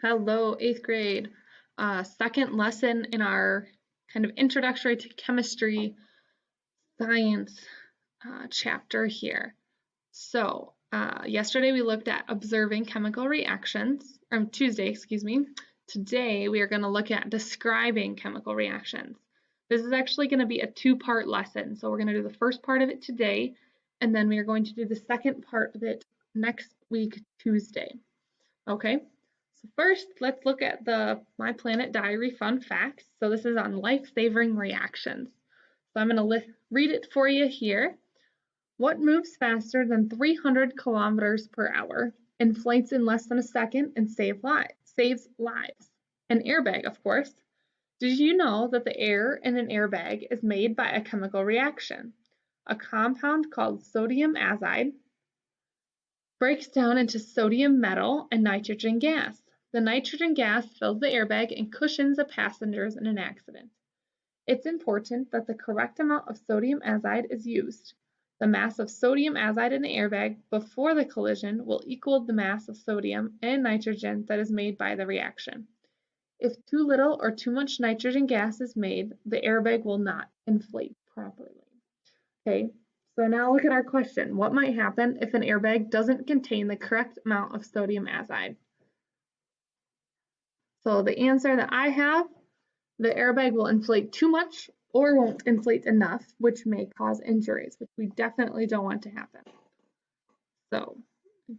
Hello, eighth grade. Second lesson in our kind of introductory to chemistry science chapter here. So, yesterday we looked at observing chemical reactions, or Tuesday, excuse me. Today we are going to look at describing chemical reactions. This is actually going to be a two-part lesson. So we're going to do the first part of it today, and then we are going to do the second part of it next week, Tuesday. Okay? So first, let's look at the My Planet Diary fun facts. So this is on life-saving reactions. So I'm going to read it for you here. What moves faster than 300 kilometers per hour, inflates in less than a second, and saves lives? An airbag, of course. Did you know that the air in an airbag is made by a chemical reaction? A compound called sodium azide breaks down into sodium metal and nitrogen gas. The nitrogen gas fills the airbag and cushions the passengers in an accident. It's important that the correct amount of sodium azide is used. The mass of sodium azide in the airbag before the collision will equal the mass of sodium and nitrogen that is made by the reaction. If too little or too much nitrogen gas is made, the airbag will not inflate properly. Okay, so now look at our question. What might happen if an airbag doesn't contain the correct amount of sodium azide? So the answer that I have, the airbag will inflate too much or won't inflate enough, which may cause injuries, which we definitely don't want to happen. So,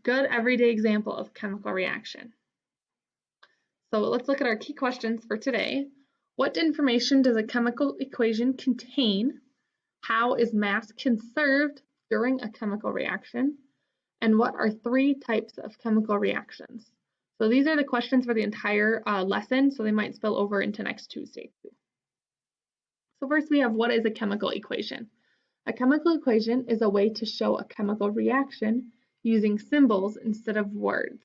good everyday example of chemical reaction. So let's look at our key questions for today. What information does a chemical equation contain? How is mass conserved during a chemical reaction? And what are three types of chemical reactions? So these are the questions for the entire lesson, so they might spill over into next Tuesday too. So first we have, what is a chemical equation? A chemical equation is a way to show a chemical reaction using symbols instead of words.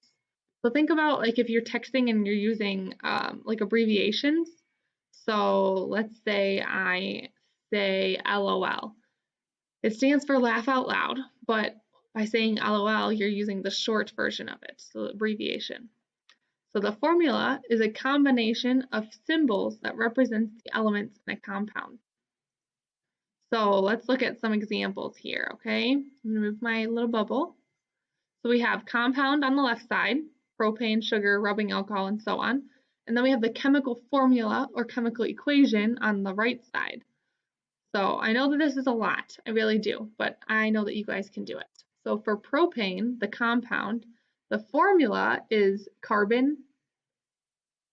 So think about like if you're texting and you're using like abbreviations. So let's say I say LOL. It stands for laugh out loud, but by saying LOL, you're using the short version of it, so the abbreviation. So the formula is a combination of symbols that represents the elements in a compound. So let's look at some examples here, okay? I'm gonna move my little bubble. So we have compound on the left side, propane, sugar, rubbing alcohol, and so on. And then we have the chemical formula or chemical equation on the right side. So I know that this is a lot, I really do, but I know that you guys can do it. So for propane, the compound, the formula is carbon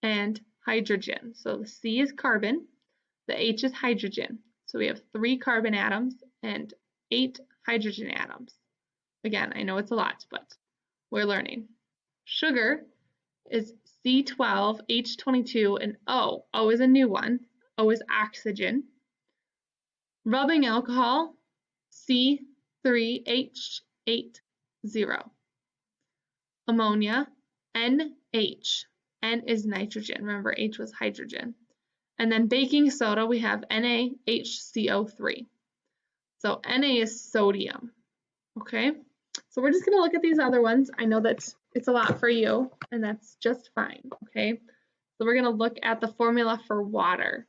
and hydrogen. So the C is carbon, the H is hydrogen. So we have 3 carbon atoms and 8 hydrogen atoms. Again, I know it's a lot, but we're learning. Sugar is C12H22 and O. O is a new one. O is oxygen. Rubbing alcohol, C3H80. Ammonia, NH. N is nitrogen. Remember, H was hydrogen. And then baking soda, we have NaHCO3. So Na is sodium. Okay, so we're just going to look at these other ones. I know that it's a lot for you, and that's just fine. Okay, so we're going to look at the formula for water.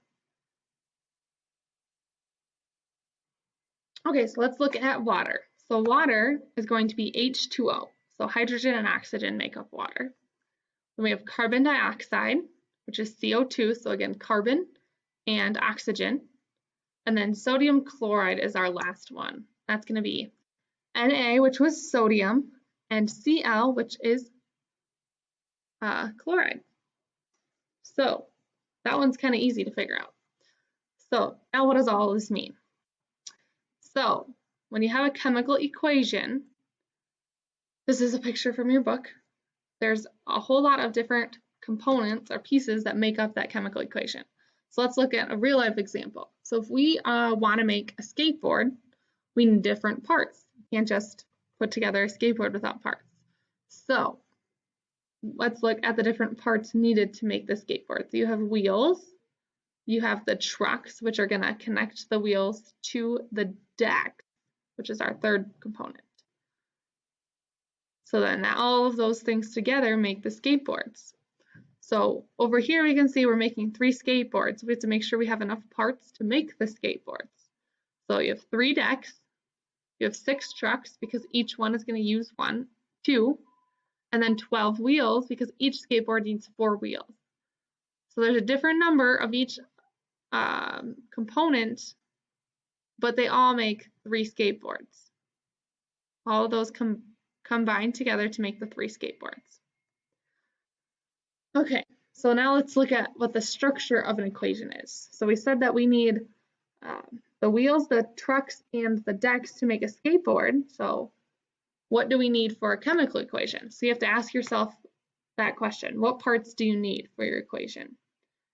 Okay, so let's look at water. So water is going to be H2O. So hydrogen and oxygen make up water. Then we have carbon dioxide, which is CO2. So again, carbon and oxygen. And then sodium chloride is our last one. That's going to be Na, which was sodium, and Cl, which is chloride. So that one's kind of easy to figure out. So now what does all this mean? So when you have a chemical equation, this is a picture from your book. There's a whole lot of different components or pieces that make up that chemical equation. So let's look at a real life example. So if we want to make a skateboard, we need different parts. You can't just put together a skateboard without parts. So let's look at the different parts needed to make the skateboard. So you have wheels, you have the trucks, which are going to connect the wheels to the deck, which is our third component. So then all of those things together make the skateboards. So over here we can see we're making 3 skateboards. We have to make sure we have enough parts to make the skateboards. So you have 3 decks, you have 6 trucks because each one is going to use 1, 2, and then 12 wheels because each skateboard needs 4 wheels. So there's a different number of each component, but they all make 3 skateboards. All of those combine together to make the 3 skateboards. Okay, so now let's look at what the structure of an equation is. So we said that we need the wheels, the trucks, and the decks to make a skateboard. So what do we need for a chemical equation? So you have to ask yourself that question. What parts do you need for your equation?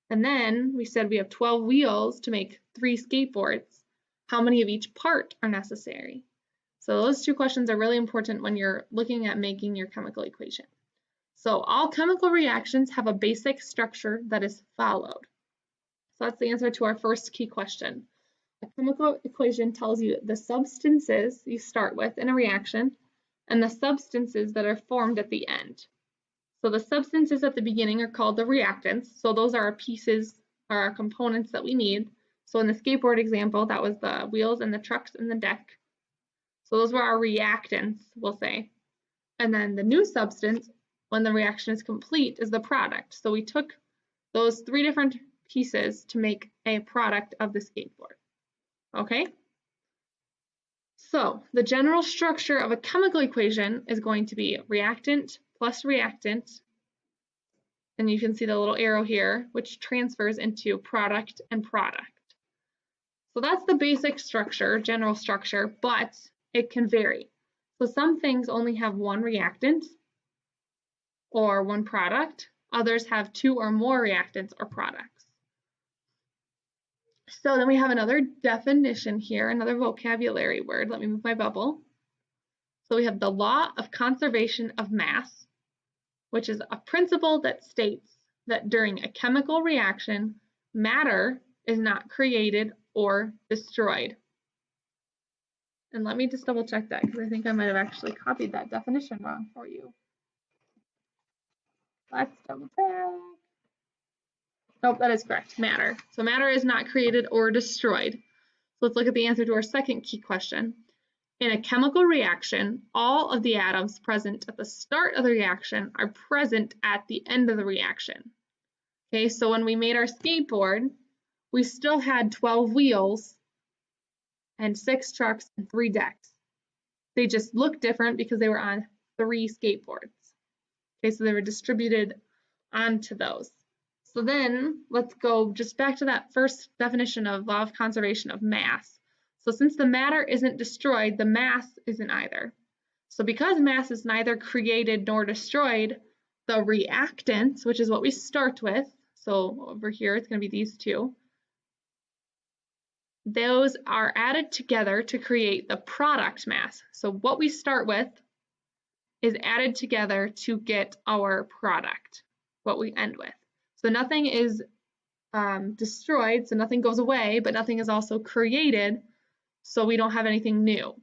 And then we said we have 12 wheels to make 3 skateboards. How many of each part are necessary? So those 2 questions are really important when you're looking at making your chemical equation. So all chemical reactions have a basic structure that is followed. So that's the answer to our first key question. A chemical equation tells you the substances you start with in a reaction and the substances that are formed at the end. So the substances at the beginning are called the reactants. So those are our pieces or our components that we need. So in the skateboard example, that was the wheels and the trucks and the deck. So those were our reactants, we'll say. And then the new substance, when the reaction is complete, is the product. So we took those 3 different pieces to make a product of the skateboard. Okay? So the general structure of a chemical equation is going to be reactant plus reactant, and you can see the little arrow here, which transfers into product and product. So that's the basic structure, general structure, but it can vary. So some things only have 1 reactant or 1 product. Others have 2 or more reactants or products. So then we have another definition here, another vocabulary word. Let me move my bubble. So we have the law of conservation of mass, which is a principle that states that during a chemical reaction, matter is not created or destroyed. And let me just double check that because I think I might have actually copied that definition wrong for you. Let's double check. Nope, that is correct, matter. So matter is not created or destroyed. So let's look at the answer to our second key question. In a chemical reaction, all of the atoms present at the start of the reaction are present at the end of the reaction. Okay, so when we made our skateboard, we still had 12 wheels and 6 trucks and 3 decks. They just looked different because they were on 3 skateboards. Okay, so they were distributed onto those. So then let's go just back to that first definition of law of conservation of mass. So since the matter isn't destroyed, the mass isn't either. So because mass is neither created nor destroyed, the reactants, which is what we start with, so over here it's going to be these 2, those are added together to create the product mass. So what we start with is added together to get our product, what we end with. So nothing is destroyed, so nothing goes away, but nothing is also created, so we don't have anything new.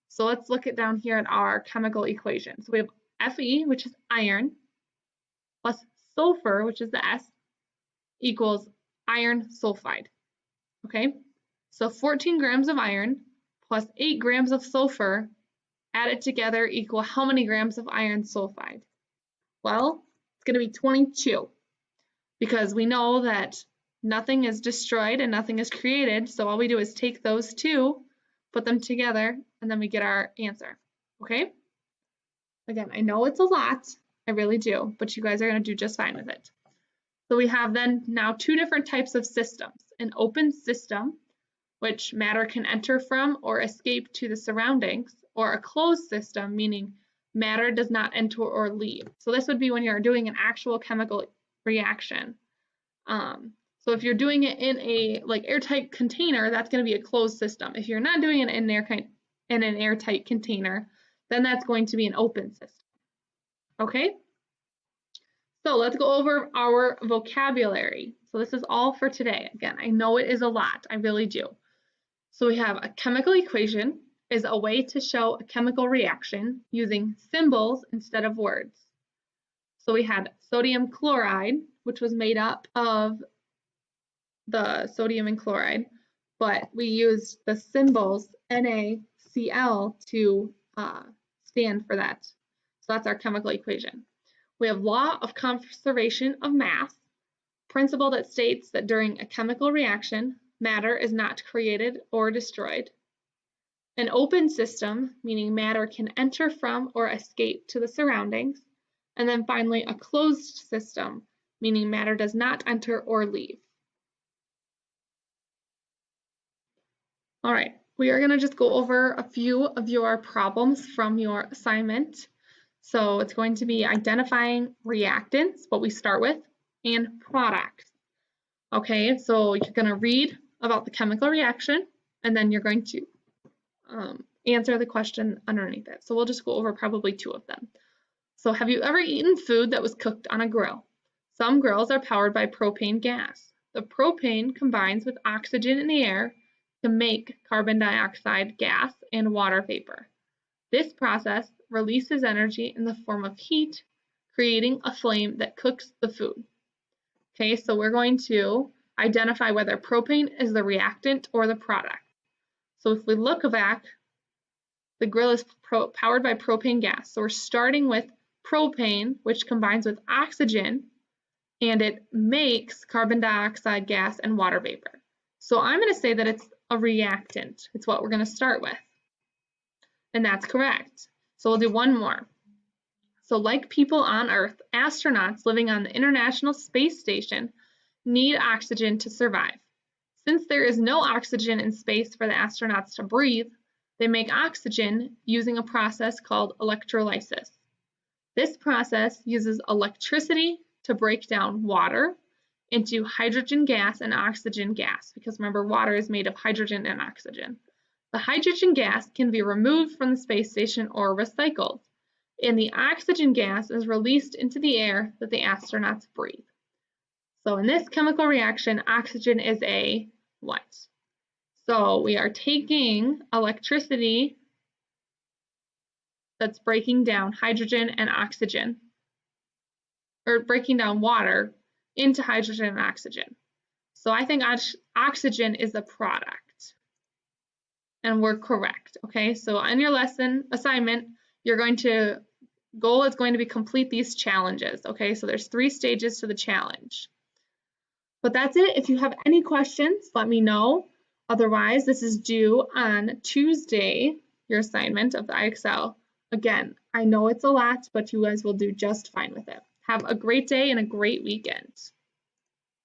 So let's look at down here at our chemical equation. So we have Fe, which is iron, plus sulfur, which is the S, equals iron sulfide. Okay, so 14 grams of iron plus 8 grams of sulfur added together equal how many grams of iron sulfide? Well, it's going to be 22. Because we know that nothing is destroyed and nothing is created, so all we do is take those 2, put them together, and then we get our answer, okay? Again, I know it's a lot, I really do, but you guys are going to do just fine with it. So we have then now 2 different types of systems. An open system, which matter can enter from or escape to the surroundings, or a closed system, meaning matter does not enter or leave. So this would be when you're doing an actual chemical reaction. So if you're doing it in a airtight container, that's going to be a closed system. If you're not doing it in an airtight container, then that's going to be an open system. Okay? So let's go over our vocabulary. So this is all for today. Again, I know it is a lot. I really do. So we have a chemical equation is a way to show a chemical reaction using symbols instead of words. So we had sodium chloride, which was made up of the sodium and chloride, but we used the symbols NaCl to stand for that. So that's our chemical equation. We have law of conservation of mass, principle that states that during a chemical reaction, matter is not created or destroyed. An open system, meaning matter can enter from or escape to the surroundings. And then finally, a closed system, meaning matter does not enter or leave. All right, we are going to just go over a few of your problems from your assignment. So it's going to be identifying reactants, what we start with, and products. Okay, so you're going to read about the chemical reaction, and then you're going to answer the question underneath it. So we'll just go over probably two of them. So have you ever eaten food that was cooked on a grill? Some grills are powered by propane gas. The propane combines with oxygen in the air to make carbon dioxide gas and water vapor. This process releases energy in the form of heat, creating a flame that cooks the food. Okay, so we're going to identify whether propane is the reactant or the product. So if we look back, the grill is powered by propane gas. So we're starting with propane, which combines with oxygen, and it makes carbon dioxide gas and water vapor. So I'm going to say that it's a reactant. It's what we're going to start with. And that's correct. So we'll do one more. So like people on Earth, astronauts living on the International Space Station need oxygen to survive. Since there is no oxygen in space for the astronauts to breathe, they make oxygen using a process called electrolysis. This process uses electricity to break down water into hydrogen gas and oxygen gas, because remember, water is made of hydrogen and oxygen. The hydrogen gas can be removed from the space station or recycled, and the oxygen gas is released into the air that the astronauts breathe. So in this chemical reaction, oxygen is a what? So we are taking electricity that's breaking down hydrogen and oxygen, or breaking down water into hydrogen and oxygen. So I think oxygen is a product, and we're correct. Okay, so on your lesson assignment, goal is going to be complete these challenges. Okay, so there's 3 stages to the challenge. But that's it. If you have any questions, let me know. Otherwise, this is due on Tuesday, your assignment of the IXL. Again, I know it's a lot, but you guys will do just fine with it. Have a great day and a great weekend.